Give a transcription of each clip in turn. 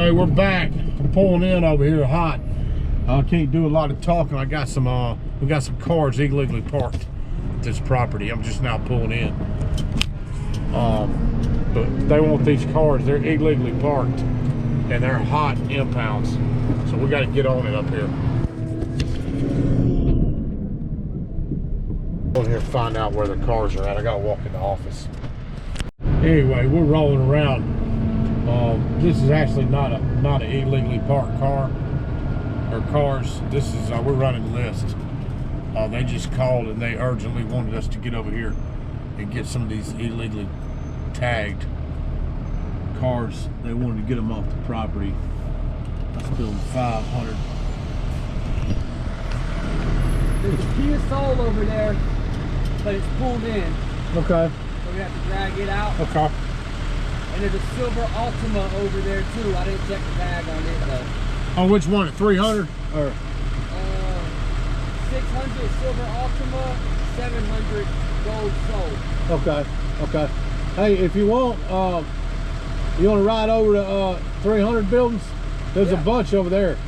Anyway, we're back. I'm pulling in over here hot. I can't do a lot of talking. I got some we got some cars illegally parked at this property. I'm just now pulling in. But they want these cars, they're illegally parked and they're hot impounds. So we got to get on it up here. Over here, find out where the cars are at. I gotta walk in the office. Anyway, we're rolling around. This is actually not an illegally parked car or cars. This is we're running lists. They just called and they urgently wanted us to get over here and get some of these illegally tagged cars. They wanted to get them off the property. I spilled 500. There's a Kia Soul over there, but it's pulled in. Okay. So we have to drag it out. Okay. And there's a silver Altima over there too. I didn't check the tag on it though. Oh, which one? 300 or? 600 silver Altima, 700 gold Soul. Okay. Okay. Hey, if you want to ride over to 300 buildings? There's a bunch over there.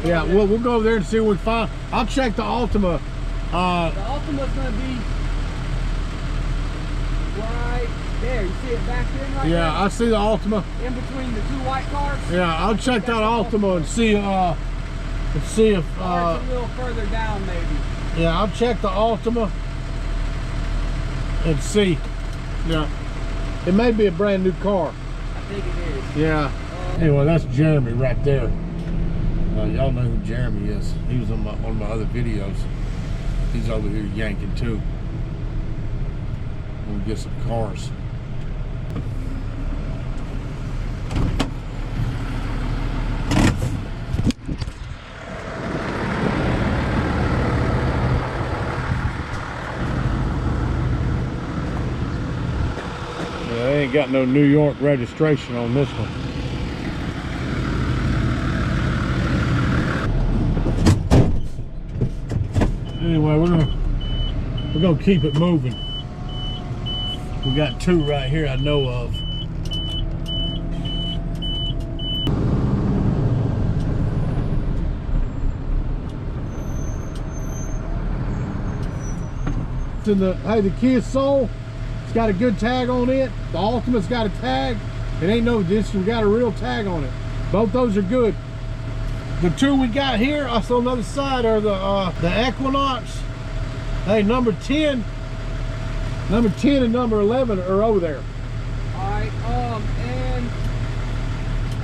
Yeah, we'll go over there and see what we find. I'll check the Altima. The Altima's gonna be right there. You see it back in right there? Yeah, I see the Altima. In between the two white cars? Yeah, I'll check that Altima and see if it's a little further down maybe. Yeah, I'll check the Altima and see. Yeah. It may be a brand new car. I think it is. Yeah. Anyway, that's Jeremy right there. Y'all know who Jeremy is. He was on one of my other videos. He's over here yanking too. We'll get some cars. Yeah, they ain't got no New York registration on this one. Anyway, we're gonna keep it moving. We got two right here I know of. Hey, the Kia Soul, it's got a good tag on it. The Altima's got a tag. It ain't no this one got a real tag on it. Both those are good. The two we got here, on the other side, are the Equinox. Hey, number 10 and number 11 are over there. All right, and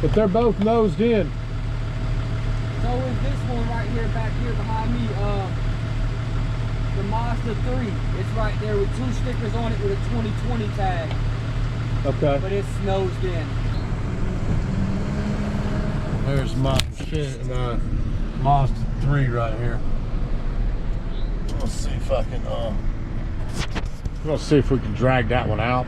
but they're both nosed in. so is this one right here, back here behind me, the Mazda 3. It's right there with two stickers on it with a 2020 tag. Okay. But it's nosed in. There's my Mazda 3 right here. Let's see if I can let's see if we can drag that one out.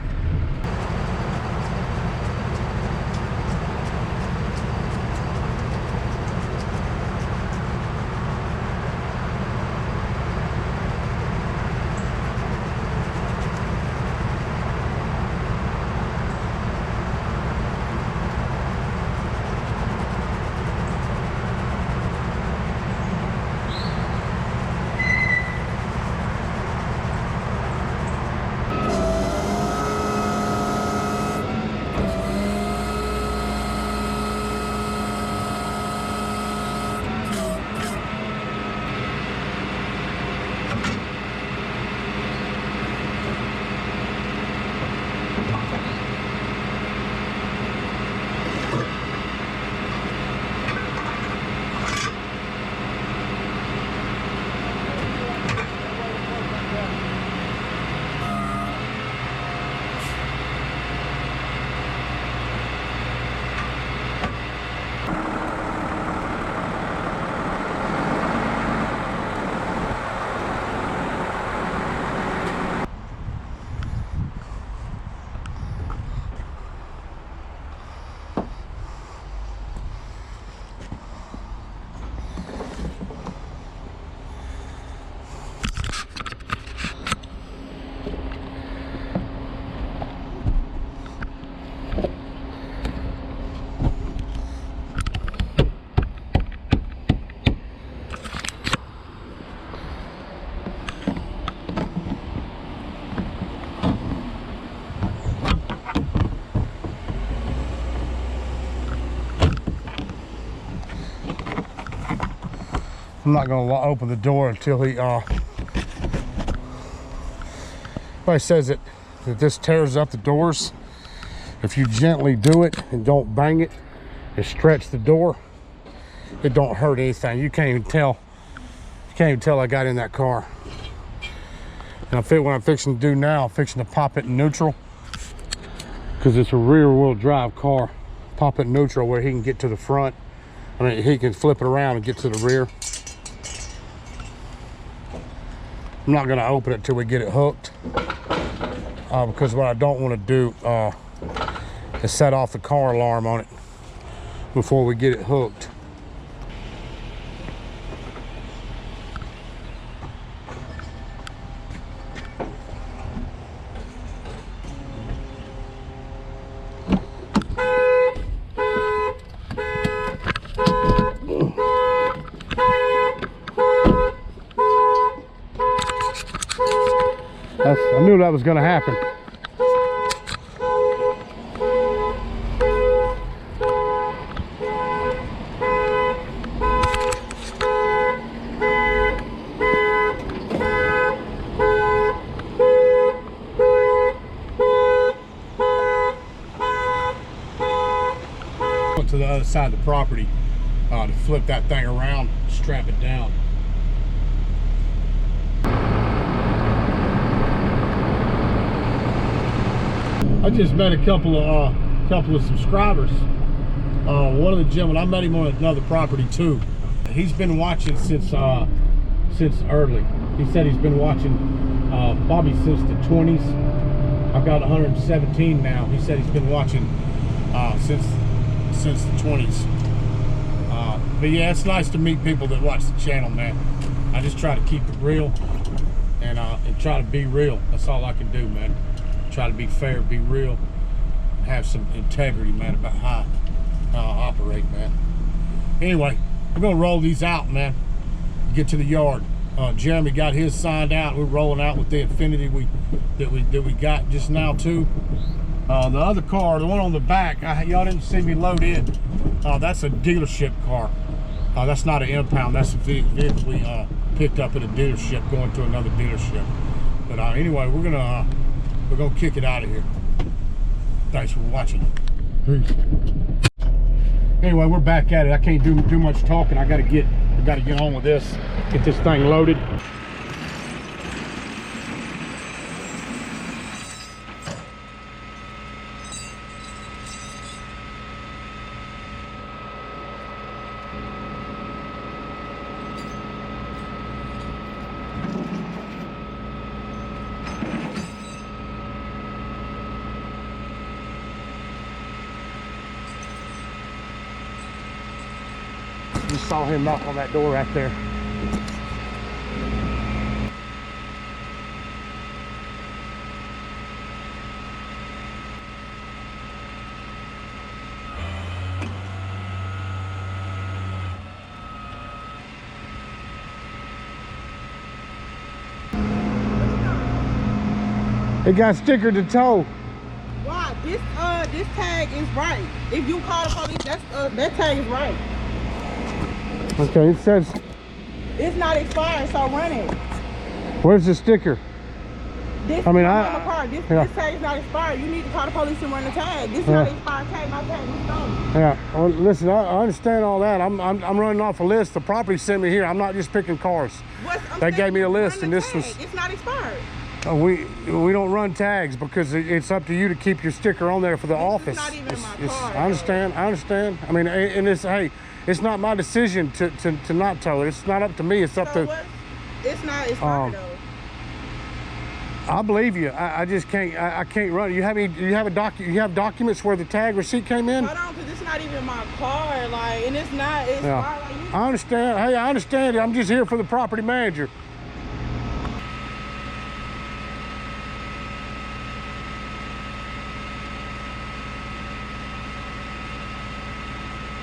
I'm not gonna open the door until he, everybody says that this tears up the doors. If you gently do it and don't bang it and stretch the door, it don't hurt anything. You can't even tell. You can't even tell I got in that car. And what I'm fixing to do now, I'm fixing to pop it in neutral, because it's a rear-wheel drive car. Pop it in neutral where he can get to the front. I mean, he can flip it around and get to the rear. I'm not gonna open it till we get it hooked, because what I don't want to do is set off the car alarm on it before we get it hooked. I knew that was going to happen. Went to the other side of the property to flip that thing around, strap it down. I just met a couple of subscribers. One of the gentlemen, I met him on another property too. He's been watching since early. He said he's been watching Bobby since the 20s. I've got 117 now. He said he's been watching since the 20s. But yeah, it's nice to meet people that watch the channel, man. I just try to keep it real and try to be real. That's all I can do, man. Try to be fair, be real, have some integrity, man, about how I operate, man. Anyway, we're gonna roll these out, man. Get to the yard. Jeremy got his signed out. We're rolling out with the Infinity that we got just now too. The other car, the one on the back, y'all didn't see me load in. That's a dealership car. That's not an impound. That's a vehicle we picked up at a dealership going to another dealership. But anyway, we're gonna kick it out of here. Thanks for watching. Peace. Anyway, we're back at it. I can't do much talking. I gotta get on with this. Get this thing loaded. Just saw him knock on that door right there. It got stickered to tow. Why? This tag is right. If you call the police, that tag is right. Okay, it says it's not expired, so run it. Where's the sticker? This on the car. This tag is not expired. You need to call the police and run the tag. This is not an expired tag. My tag is stolen. Yeah. Well, listen, I understand all that. I'm running off a list. The property sent me here. I'm not just picking cars. They gave me a list, and this was. It's not expired. We don't run tags because it's up to you to keep your sticker on there for the office. It's not even my car. I understand. I mean, and it's not my decision to not tow it. It's not up to me. It's up to. It's not expired though. I believe you. I just can't. I can't run it. You have documents where the tag receipt came in? Hold on, because it's not even my car. Like, and it's not. It's like I understand. Hey, I understand it. I'm just here for the property manager.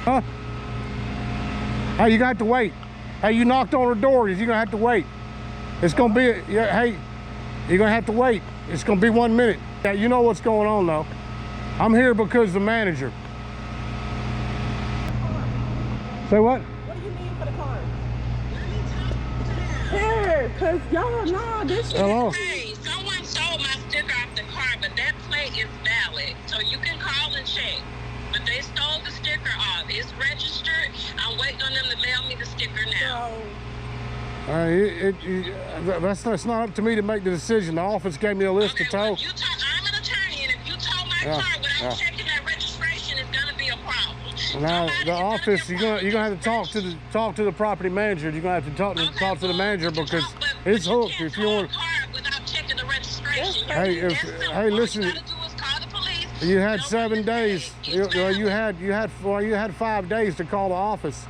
Huh? Hey, you got to wait. Hey, you knocked on her door. You're gonna have to wait. It's gonna be. Hey, you're gonna have to wait. It's gonna be 1 minute. Yeah, you know what's going on though. I'm here because the manager. Car. Say what? What do you need for the car? care, cause y'all know this shit. Hello? Hey, someone stole my sticker off the car, but that plate is valid. So you can call and check. But they stole the sticker off. It's registered. I'm waiting on them to mail me the sticker now. That's not up to me to make the decision. The office gave me a list to tow. Well, I'm an attorney, and if you tow my car without checking that registration, it's gonna be a problem. Now the office, you're gonna have to talk to the property manager. You're gonna have to talk to the manager because it's hooked. If you want, without checking the registration. Hey, listen. You had 7 days. You had 5 days to call the office.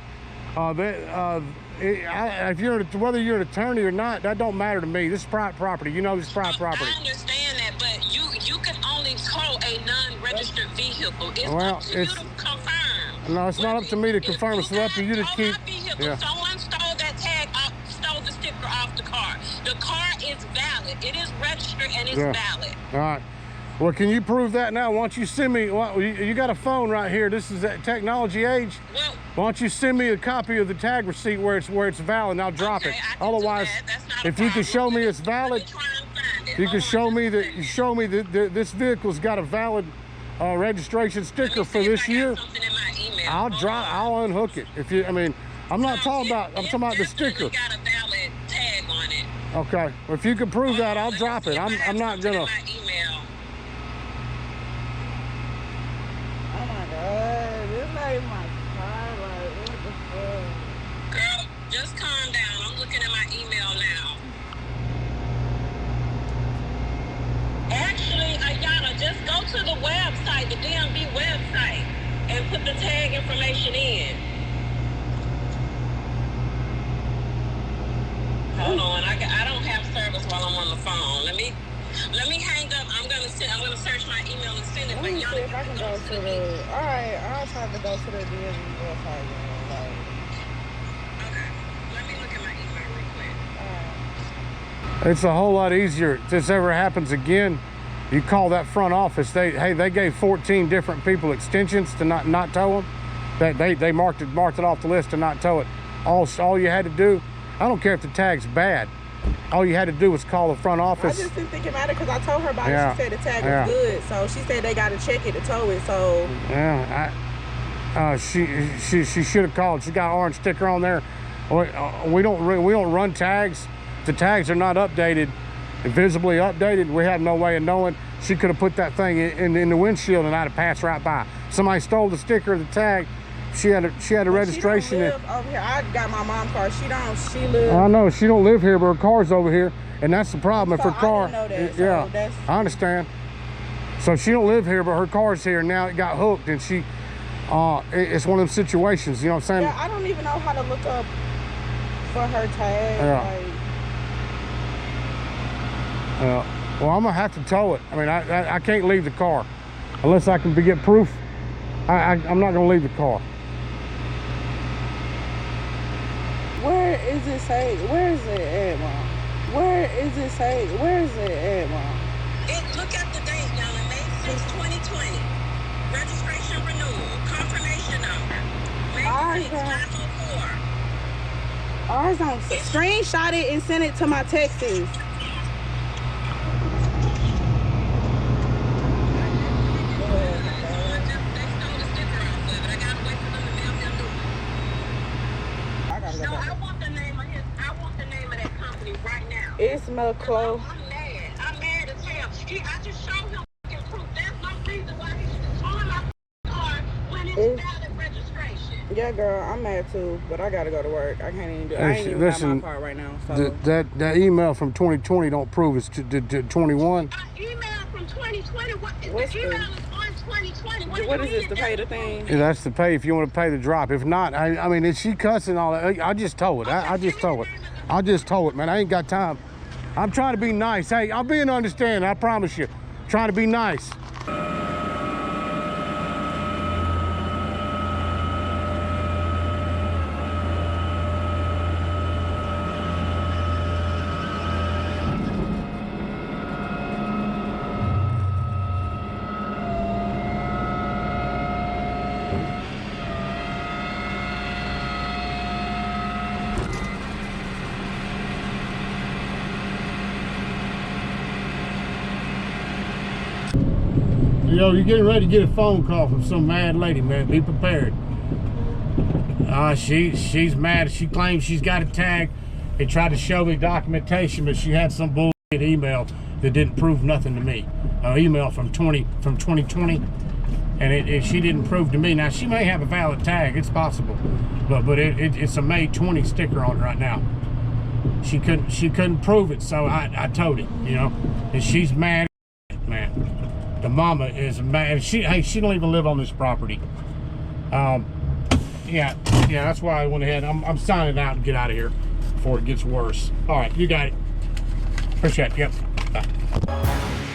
If whether you're an attorney or not, that don't matter to me. This is private property. You know this is private property. I understand that, but you can only tow a non-registered vehicle. It's up to you to confirm. No, it's not up to me to confirm. It's up to you to keep. Yeah. Someone stole that tag off, stole the sticker off the car. The car is valid. It is registered and it's valid. All right. Well, can you prove that now? Why don't you send me, you got a phone right here. This is that technology age. Well, why don't you send me a copy of the tag receipt where it's valid and I'll drop it. Otherwise, if you can show me it's valid, you can show me that this vehicle's got a valid registration sticker for this year. I'll unhook it. I'm talking about the sticker. Got a valid tag on it. Okay. Well, if you can prove that, I'll drop it. I'm not gonna. Girl, just calm down. I'm looking at my email now. Actually, Ayana, just go to the website, the DMV website, and put the tag information in. Hold on, I don't have service while I'm on the phone. Let me hang up. I'm gonna search my email and send it. Let me see if I can go to the. All right, I'll try to go to the DMV website. Okay, let me look at my email real quick. It's a whole lot easier. If this ever happens again, you call that front office. They gave 14 different people extensions to not tow them. They marked it off the list to not tow it. All you had to do, I don't care if the tag's bad. All you had to do was call the front office. I just didn't think it mattered because I told her about it. She said the tag was good, so she said they got to check it to tow it. So she should have called. She got an orange sticker on there. We don't run tags. The tags are not updated, visibly updated. We have no way of knowing. She could have put that thing in the windshield and I'd have passed right by. Somebody stole the sticker of the tag. She had a registration. She don't live over here. I got my mom's car. She lives. I know she don't live here, but her car's over here, and that's the problem. So if her car, I didn't know that, I understand. So she don't live here, but her car's here. Now it got hooked, and she, it's one of them situations. You know what I'm saying? Yeah, I don't even know how to look up for her tag. Well, I'm gonna have to tow it. I can't leave the car unless I can get proof. I'm not gonna leave the car. Where is it say? Where is it at, Mom? Where is it say? Where is it at, Mom? Look at the date, y'all. May 6, 2020. Registration renewal. Confirmation number. May 6, 504. Ours don't. Screenshot it and send it to my texts. It's McClough. I'm mad as hell. I just showed him proof. There's no reason why he should on my car when it's valid registration. Yeah, girl, I'm mad too, but I gotta go to work. I can't even do it. I ain't even got my car right now. So. That email from 2020 don't prove it's to 21. Email from 2020. The email is on 2020. What is this, to pay the thing? Yeah, that's to pay if you want to pay the drop. If not, is she cussing all that? I just tow it. I just tow it. I just tow it, man. I ain't got time. I'm trying to be nice. Hey, I'm being understanding, I promise you. Trying to be nice. Yo, you're getting ready to get a phone call from some mad lady, man. Be prepared. She's mad. She claims she's got a tag. They tried to show me documentation, but she had some bullshit email that didn't prove nothing to me. Email from 2020, and she didn't prove to me. Now she may have a valid tag. It's possible, but it's a May 20 sticker on it right now. She couldn't prove it, so I told it, you know. And she's mad, man. The mama is mad. She don't even live on this property. Yeah, that's why I went ahead. I'm signing out and get out of here before it gets worse. All right, you got it. Appreciate it. Yep. Bye.